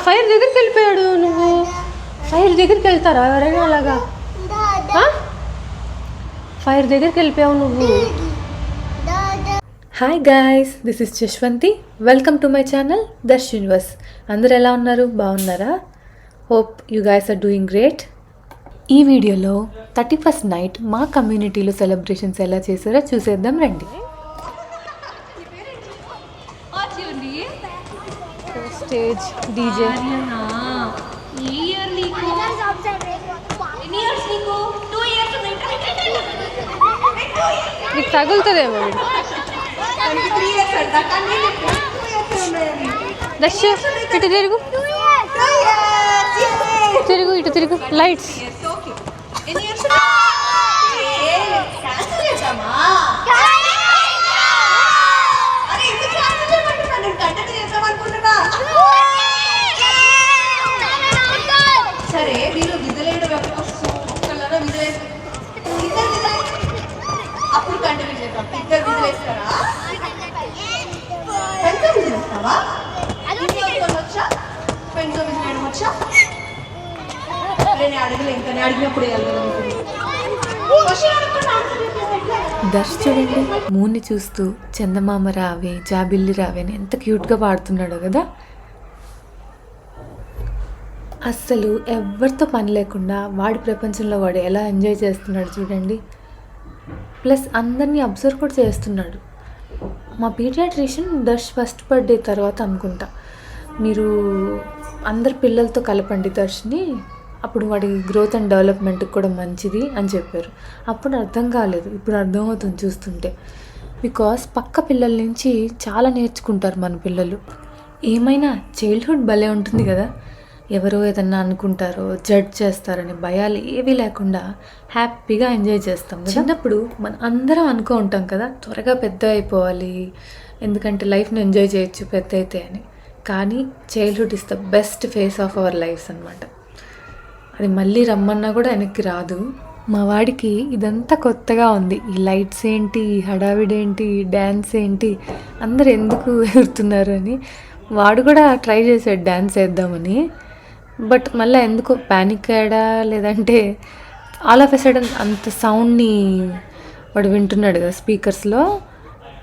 Fire దగ్గరికి వెళ్ళిపోయాడు. నువ్వు ఫైర్ దగ్గరికి వెళ్తారా ఎవరైనా అలాగా? ఫైర్ దగ్గరికి వెళ్ళిపోయావు నువ్వు. Hi guys, this is Yashwanthi. Welcome to my channel Darsh universe. అందరు ఎలా ఉన్నారు? బాగున్నారా? Hope you guys are doing great. ఈ వీడియోలో 31st నైట్ మా కమ్యూనిటీలో సెలబ్రేషన్స్ ఎలా చేశారో చూసేద్దాం రండి. స్టేజ్ డీజే నీకు తగులుతుందేమో. దర్శ ఇటు తిరుగు, తిరుగు, ఇటు తిరుగు. లైట్స్ సరే మీరు విధులేడు అప్పుడు కంటిన్యూ చేద్దాం. ఇద్దరు విధులు వేస్తారా? పెన్తో విధులు వేస్తావా? వచ్చా పెన్తో విధులు వేయడం వచ్చా? నేను అడగలే, ఇంకా నేను అడిగినప్పుడు దర్శ్ చూడండి, మూన్ని చూస్తూ చందమామ రావే జాబిల్లి రావే అని ఎంత క్యూట్గా పాడుతున్నాడో కదా. అస్సలు ఎవరితో పని లేకుండా వాడి ప్రపంచంలో వాడు ఎలా ఎంజాయ్ చేస్తున్నాడు చూడండి. ప్లస్ అందరినీ అబ్జర్వ్ కూడా చేస్తున్నాడు. మా పీడియాట్రిషియన్ దర్శ్ ఫస్ట్ బర్త్డే తర్వాత అనుకుంటా, మీరు అందరి పిల్లలతో కలపండి దర్శ్ని, అప్పుడు వాడి గ్రోత్ అండ్ డెవలప్మెంట్కి కూడా మంచిది అని చెప్పారు. అప్పుడు అర్థం కాలేదు, ఇప్పుడు అర్థమవుతుంది చూస్తుంటే. బికాస్ పక్క పిల్లల నుంచి చాలా నేర్చుకుంటారు మన పిల్లలు. ఏమైనా చైల్డ్హుడ్ భలే ఉంటుంది కదా. ఎవరో ఏదన్నా అనుకుంటారో జడ్జ్ చేస్తారని భయాలు ఏవీ లేకుండా హ్యాపీగా ఎంజాయ్ చేస్తాం. చిన్నప్పుడు మనం అందరం అనుకో ఉంటాం కదా, త్వరగా పెద్ద అయిపోవాలి, ఎందుకంటే లైఫ్ని ఎంజాయ్ చేయొచ్చు పెద్ద అయితే అని. కానీ childhood is the best phase of our lives అనమాట. అది మళ్ళీ రమ్మన్నా కూడా వెనక్కి రాదు. మా వాడికి ఇదంతా కొత్తగా ఉంది. ఈ లైట్స్ ఏంటి, ఈ హడావిడేంటి, ఈ డ్యాన్స్ ఏంటి, అందరు ఎందుకు ఎగురుతున్నారు అని. వాడు కూడా ట్రై చేశాడు డ్యాన్స్ వేద్దామని. బట్ మళ్ళీ ఎందుకో ప్యానిక్ అయ్యాడా లేదంటే ఆల్ ఆఫ్ ఎ సడన్ అంత సౌండ్ని వాడు వింటున్నాడు కదా స్పీకర్స్లో,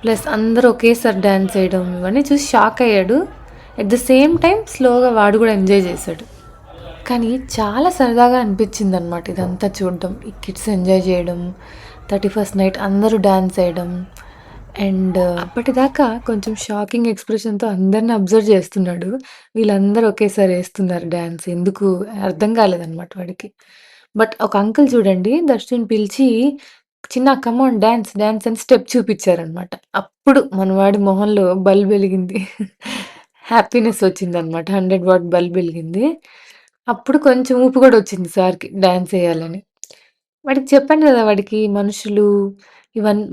ప్లస్ అందరూ ఒకేసారి డ్యాన్స్ వేయడం ఇవన్నీ చూసి షాక్ అయ్యాడు. అట్ ద సేమ్ టైం స్లోగా వాడు కూడా ఎంజాయ్ చేశాడు. కానీ చాలా సరదాగా అనిపించింది అనమాట ఇదంతా చూడడం. ఈ కిడ్స్ ఎంజాయ్ చేయడం, 31st నైట్ అందరూ డ్యాన్స్ వేయడం. అండ్ అప్పటిదాకా కొంచెం షాకింగ్ ఎక్స్ప్రెషన్తో అందరిని అబ్జర్వ్ చేస్తున్నాడు. వీళ్ళందరూ ఒకేసారి వేస్తున్నారు డ్యాన్స్, ఎందుకు అర్థం కాలేదన్నమాట వాడికి. బట్ ఒక అంకుల్ చూడండి దర్శన్ పిలిచి చిన్న కమాన్ డ్యాన్స్ డ్యాన్స్ అని స్టెప్ చూపించారనమాట. అప్పుడు మనవాడి మొహంలో బల్బ్ వెలిగింది, హ్యాపీనెస్ వచ్చిందనమాట. 100 వాట్ బల్బ్ వెలిగింది. అప్పుడు కొంచెం ఊపు కూడా వచ్చింది సార్కి డ్యాన్స్ వేయాలని. వాడికి చెప్పాను కదా, వాడికి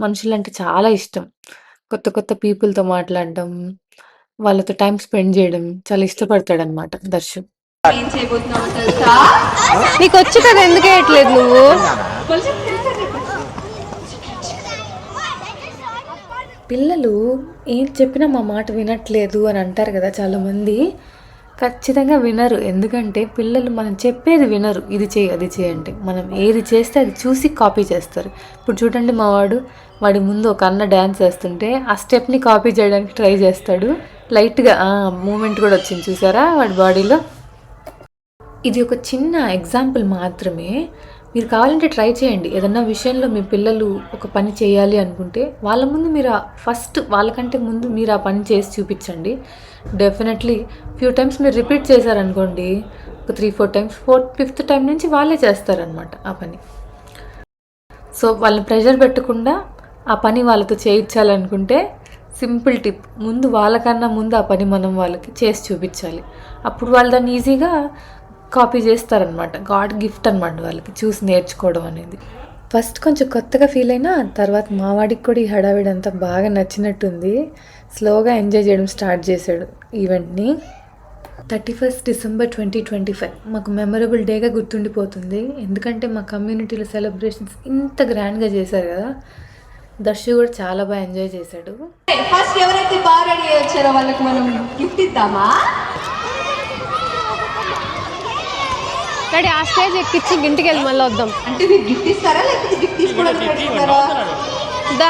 మనుషులంటే చాలా ఇష్టం. కొత్త కొత్త పీపుల్తో మాట్లాడడం, వాళ్ళతో టైం స్పెండ్ చేయడం చాలా ఇష్టపడతాడనమాట దర్శు. ఏం చేయబోతున్నావు తెలుసా? నీకు వచ్చి కదా, ఎందుకు వేయట్లేదు నువ్వు? పిల్లలు ఏం చెప్పినా మా మాట వినట్లేదు అని అంటారు కదా చాలామంది. ఖచ్చితంగా వినరు, ఎందుకంటే పిల్లలు మనం చెప్పేది వినరు. ఇది చేయి అది చేయండి, మనం ఏది చేస్తే అది చూసి కాపీ చేస్తారు. ఇప్పుడు చూడండి మా వాడి ముందు ఒక అన్న డ్యాన్స్ వేస్తుంటే ఆ స్టెప్ని కాపీ చేయడానికి ట్రై చేస్తాడు. లైట్గా మూమెంట్ కూడా వచ్చింది చూసారా వాడి బాడీలో. ఇది ఒక చిన్న ఎగ్జాంపుల్ మాత్రమే. మీరు కావాలంటే ట్రై చేయండి. ఏదన్నా విషయంలో మీ పిల్లలు ఒక పని చేయాలి అనుకుంటే వాళ్ళకంటే ముందు మీరు ఆ పని చేసి చూపించండి. డెఫినెట్లీ ఫ్యూ టైమ్స్ మీరు రిపీట్ చేశారనుకోండి, ఒక 3-4 టైమ్స్, 5th టైం నుంచి వాళ్ళే చేస్తారనమాట ఆ పని. సో వాళ్ళని ప్రెషర్ పెట్టకుండా ఆ పని వాళ్ళతో చేయించాలనుకుంటే సింపుల్ టిప్, వాళ్ళకన్నా ముందు ఆ పని మనం వాళ్ళకి చేసి చూపించాలి. అప్పుడు వాళ్ళు దాన్ని ఈజీగా కాపీ చేస్తారనమాట. గాడ్ గిఫ్ట్ అనమాట వాళ్ళకి చూసి నేర్చుకోవడం అనేది. ఫస్ట్ కొంచెం కొత్తగా ఫీల్ అయినా తర్వాత మా వాడికి కూడా ఈ హడావిడి అంతా బాగా నచ్చినట్టుంది. స్లోగా ఎంజాయ్ చేయడం స్టార్ట్ చేశాడు ఈవెంట్ని. 31st డిసెంబర్ 2025 మాకు మెమరబుల్ డేగా గుర్తుండిపోతుంది. ఎందుకంటే మా కమ్యూనిటీలో సెలబ్రేషన్స్ ఇంత గ్రాండ్గా చేశారు కదా. దర్శు కూడా చాలా బాగా ఎంజాయ్ చేశాడు. ఫస్ట్ ఎవరైతే బాగా రెడీ వచ్చారో వాళ్ళకి మనం గిఫ్ట్ ఇద్దామా? డాడీ ఆ స్టేజ్ ఎక్కించి ఇంటికి వెళ్ళి మళ్ళీ వద్దాం. అంటే మీరు గిఫ్ట్ ఇస్తారా లేకపోతే గిఫ్ట్ తీసుకోవడానికి పెట్టుకుంటారా? దా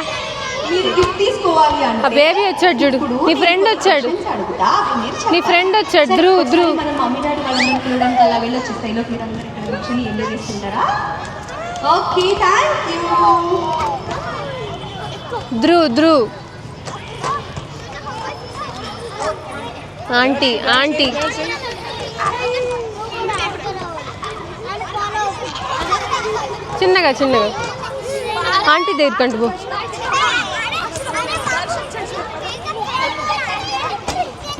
మీరు గిఫ్ట్ తీసుకోవాలి ఆ అంటే బేబీ వచ్చాడు చూడు, నీ ఫ్రెండ్ వచ్చాడు, అడుగుతా నీ ఫ్రెండ్ వచ్చాడు ధ్రువ్. మన మమ్మీ డాడీ వాళ్ళని పిలవడానికి అలా వెళ్ళొచ్చు. సైలో మీరు అందరూ ఇక్కడ కూర్చొని ఎంజాయ్ చేస్తుంటారా? Okay, thank you. Dhruv aunty చిన్నగా ఆంటీ దగ్గరకంటు పో.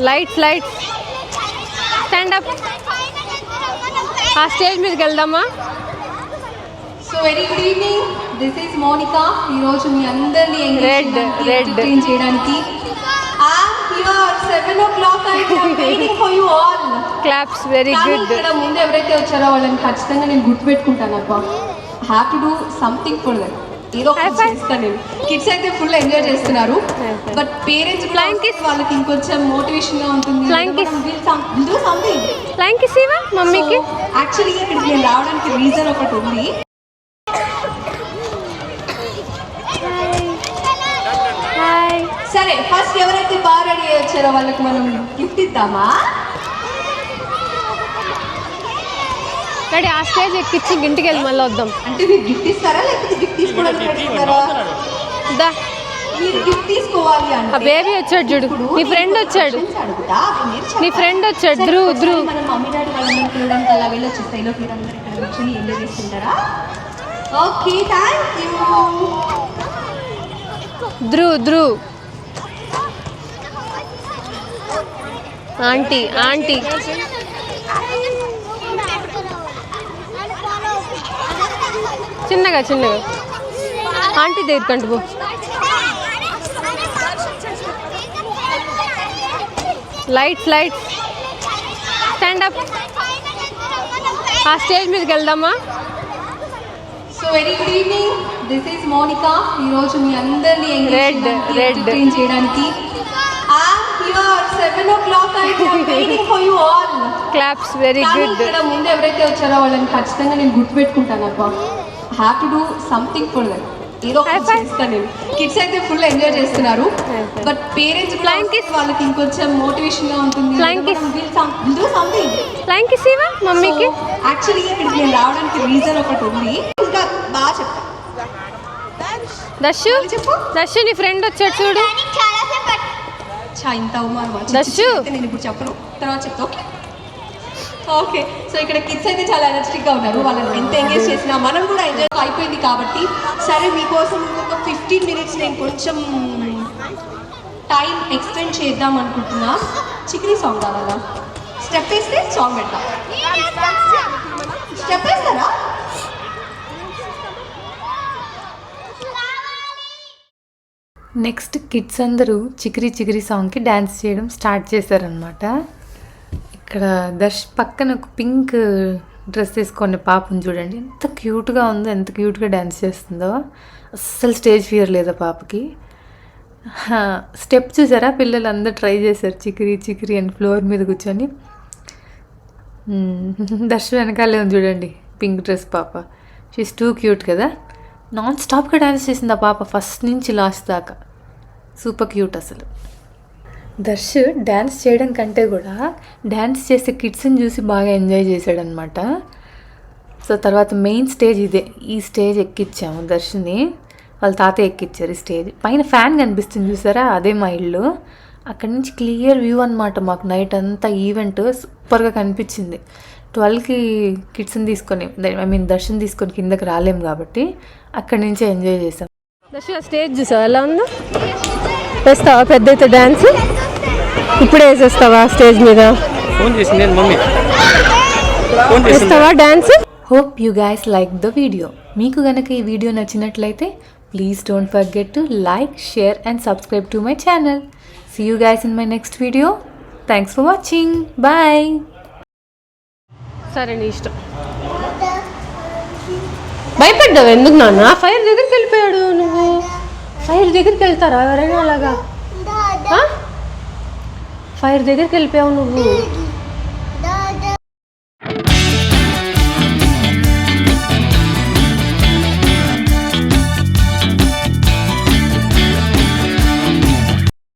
Lights stand up. ఆ స్టేజ్ మీదకి వెళ్దామా? So very good evening, this is Monika. ఈరోజు మీ అందరినీ ఎంటర్టైన్ చేయడానికి here 7 o'clock and I'm waiting for you all. Claps, very good. ఇక్కడ ముందు ఎవరైతే వచ్చారో వాళ్ళని ఖచ్చితంగా నేను గుర్తుపెట్టుకుంటాను అబ్బా. Have to do something for them. ఏదో ఒకటి చేస్తాను నేను. కిడ్స్ అయితే ఫుల్ ఎంజాయ్ చేస్తున్నారు, బట్ పేరెంట్స్ కూడా వాళ్ళకి ఇంకొంచెం మోటివేషన్ గా ఉంటుంది. Do something. ఫ్లైంగ్ కిస్ ఇవ్వ మమ్మీకి. యాక్చువల్లీ ఇక్కడికి నేను రావడానికి రీజన్ ఒకటి ఉంది. సరే, ఫస్ట్ ఎవరైతే బాగా రెడీ అయ్యి వచ్చారో వాళ్ళకి మనం గిఫ్ట్ ఇద్దామా? డాడీ ఆ స్టేజ్ ఎక్కించి ఇంటికి వెళ్ళి మళ్ళీ వద్దాం. అంటే మీరు గిఫ్ట్ ఇస్తారా లేకపోతే గిఫ్ట్ తీసుకోవడానికి పెట్టుకుంటారా? దా మీరు గిఫ్ట్ తీసుకోవాలి అంటే ఆ బేబీ వచ్చాడు చూడు, నీ ఫ్రెండ్ వచ్చాడు, అడుగుతా నీ ఫ్రెండ్ వచ్చాడు ధ్రువ్. మన మమ్మీ డాడీ వాళ్ళని పిలవడానికి అలా వెళ్ళొచ్చు. సైలో మీరు అందరూ ఇక్కడ కూర్చొని ఎంజాయ్ చేస్తుంటారా? Okay, thank you. Dhruv aunty చిన్నగా ఆంటీ దగ్గరకంటు పో. Lights stand up. ఆ స్టేజ్ మీదకి వెళ్దామా? So very good evening, this is Monika. ఈరోజు మీ అందరినీ ఎంటర్టైన్ చేయడానికి here 7 o'clock and I'm waiting for you all. Claps, very good. ఇక్కడ ముందు ఎవరైతే వచ్చారో వాళ్ళని ఖచ్చితంగా నేను గుర్తుపెట్టుకుంటాను అబ్బా. Have to do something for them. ఏదో ఒకటి చేస్తాను నేను. కిడ్స్ అయితే ఫుల్ ఎంజాయ్ చేస్తున్నారు, బట్ పేరెంట్స్ కూడా వాళ్ళకి ఇంకొంచెం మోటివేషన్ గా ఉంటుంది. Do something. ఫ్లైంగ్ కిస్ ఇవ్వ మమ్మీకి. యాక్చువల్లీ ఇక్కడికి నేను రావడానికి రీజన్ ఒకటి ఉంది. ఇంకా బాగా చెప్తా. దర్శు నీ ఫ్రెండ్ వచ్చాడు చూడు. ఇంత దర్శు నేను ఇప్పుడు చెప్పను, తర్వాత చెప్తా. ఓకే, సో ఇక్కడ కిడ్స్ అయితే చాలా ఎనర్జెటిక్ గా ఉన్నారు. వాళ్ళని ఎంత ఎంగేజ్ చేసినా మనం కూడా ఎంజాయ్ అయిపోయింది కాబట్టి, సరే మీకోసం ఇంకొక 15 minutes నేను కొంచెం టైం ఎక్స్టెండ్ చేద్దాం అనుకుంటున్నా. చిక్రీ సాంగ్ కావాలా? స్టెప్ వేస్తే సాంగ్ పెట్టా. స్టెప్ వేస్తారా? నెక్స్ట్ కిడ్స్ అందరూ చికిరి సాంగ్కి డ్యాన్స్ చేయడం స్టార్ట్ చేశారనమాట. ఇక్కడ పక్కన ఒక పింక్ డ్రెస్ వేసుకునే పాపను చూడండి, ఎంత క్యూట్గా ఉందో, ఎంత క్యూట్గా డ్యాన్స్ చేస్తుందో. అస్సలు స్టేజ్ ఫియర్ లేదా పాపకి. స్టెప్ చూసారా, పిల్లలు అందరూ ట్రై చేశారు చికిరి అని ఫ్లోర్ మీద కూర్చొని. వెనకాలే ఉంది చూడండి పింక్ డ్రెస్ పాప. షీస్ టూ క్యూట్ కదా. నాన్ స్టాప్గా డ్యాన్స్ చేసింది ఆ పాప, ఫస్ట్ నుంచి లాస్ట్ దాకా. సూపర్ క్యూట్ అసలు. డ్యాన్స్ చేయడం కంటే కూడా డ్యాన్స్ చేసే కిడ్స్ని చూసి బాగా ఎంజాయ్ చేశాడనమాట. సో తర్వాత మెయిన్ స్టేజ్ ఇదే, ఈ స్టేజ్ ఎక్కించాము దర్శని. వాళ్ళ తాతయ్య ఎక్కిచ్చారు ఈ స్టేజ్. పైన ఫ్యాన్ కనిపిస్తుంది చూసారా, అదే మా ఇల్లు. అక్కడి నుంచి క్లియర్ వ్యూ అనమాట. మాకు నైట్ అంతా ఈవెంట్ సూపర్గా కనిపించింది. 12కి కిడ్స్ని తీసుకొని, దర్శనం తీసుకొని కిందకి రాలేము కాబట్టి అక్కడి నుంచే ఎంజాయ్ చేసాం. దర్శన స్టేజ్ చూసావా ఎలా ఉందో? వేస్తావా పెద్ద అయితే డ్యాన్స్? ఇప్పుడే వేసేస్తావా స్టేజ్ మీద? వేస్తావా dance? Hope you guys like the video. మీకు కనుక ఈ వీడియో నచ్చినట్లయితే please don't forget to like, share and subscribe to my channel. See you guys in my next video. Thanks for watching. Bye. సరే నీ ఇష్టం. భయపడ్డావు ఎందుకు నాన్న? ఫైర్ దగ్గరికి వెళ్ళిపోయాడు. నువ్వు ఫైర్ దగ్గరికి వెళ్తారా ఎవరైనా అలాగా? ఫైర్ దగ్గరికి వెళ్ళిపోయావు నువ్వు.